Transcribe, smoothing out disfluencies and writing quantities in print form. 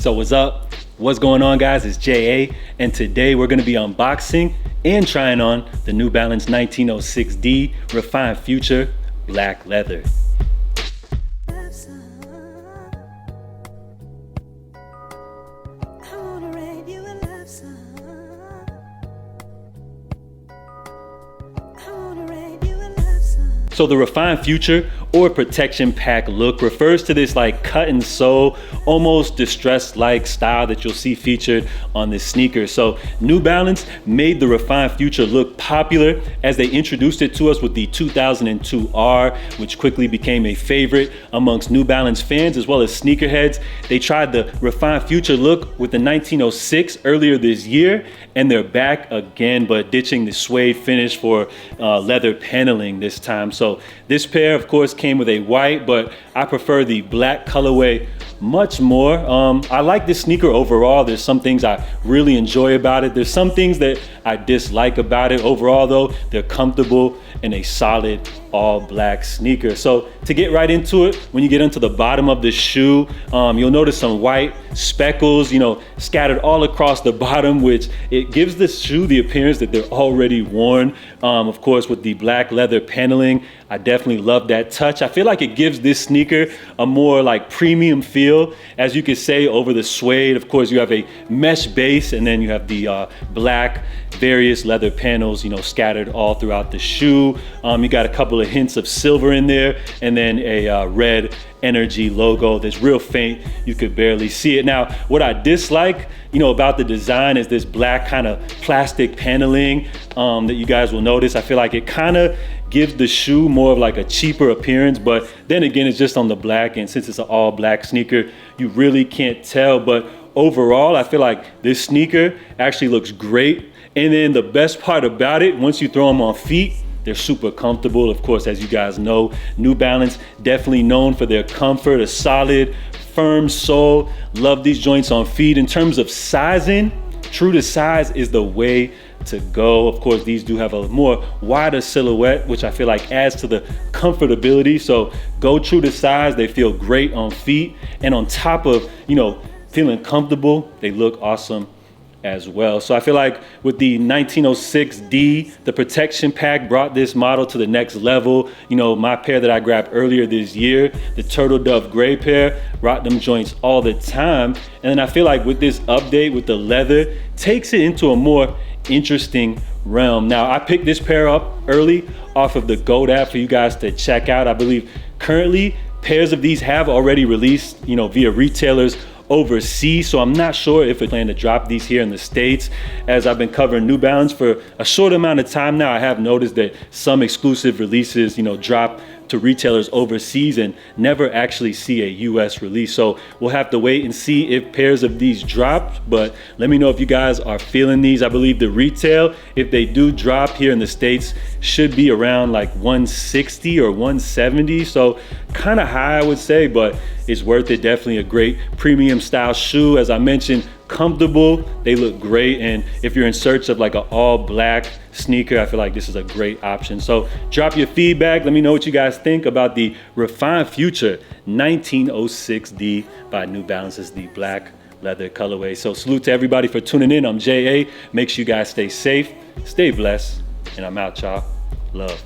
So what's up? What's going on, guys? It's JA, and today we're gonna be unboxing and trying on the New Balance 1906D Refined Future Black Leather. So the Refined Future or Protection Pack look refers to this like cut and sew, almost distressed like style that you'll see featured on this sneaker. So New Balance made the Refined Future look popular as they introduced it to us with the 2002 R, which quickly became a favorite amongst New Balance fans as well as sneakerheads. They tried the Refined Future look with the 1906 earlier this year, and they're back again, but ditching the suede finish for leather paneling this time. So this pair, of course, came with a white, but I prefer the black colorway much more. I like this sneaker overall. There's some things I really enjoy about it. There's some things that I dislike about it. Overall though, they're comfortable and a solid all black sneaker. So to get right into it, when you get into the bottom of the shoe, you'll notice some white speckles, scattered all across the bottom, which it gives the shoe the appearance that they're already worn. Of course, with the black leather paneling, I definitely love that touch. I feel like it gives this sneaker a more like premium feel, as you could say, over the suede. Of course, you have a mesh base, and then you have the black various leather panels, scattered all throughout the shoe. You got a couple of hints of silver in there, and then a red Energy logo that's real faint. You could barely see it. Now, what I dislike, about the design is this black kind of plastic paneling that you guys will notice. I feel like it kind of gives the shoe more of like a cheaper appearance, but then again, it's just on the black, and since it's an all black sneaker, you really can't tell. But overall, I feel like this sneaker actually looks great. And then the best part about it, once you throw them on feet, they're super comfortable. Of course, as you guys know, New Balance definitely known for their comfort, a solid, firm sole. Love these joints on feet. In terms of sizing, true to size is the way to go. Of course, these do have a more wider silhouette, which I feel like adds to the comfortability. So go true to size. They feel great on feet. And on top of, feeling comfortable, they look awesome as well. So I feel like with the 1906D, the protection pack brought this model to the next level. My pair that I grabbed earlier this year, the Turtle Dove gray pair, rock them joints all the time. And then I feel like with this update with the leather, takes it into a more interesting realm. Now, I picked this pair up early off of the GOAT app for you guys to check out. I believe currently pairs of these have already released, via retailers overseas, so I'm not sure if I plan to drop these here in the States. As I've been covering New Balance for a short amount of time now, I have noticed that some exclusive releases, drop to retailers overseas and never actually see a US release. So we'll have to wait and see if pairs of these drop, but let me know if you guys are feeling these. I believe the retail, if they do drop here in the States, should be around like 160 or 170. So kind of high, I would say, but it's worth it. Definitely a great premium style shoe. As I mentioned, comfortable, they look great, and if you're in search of like an all black sneaker, I feel like this is a great option. So drop your feedback. Let me know what you guys think about the Refined Future 1906D by New Balance. Is the black leather colorway. So salute to everybody for tuning in. I'm JA. Make sure you guys stay safe, stay blessed, and I'm out, y'all. Love.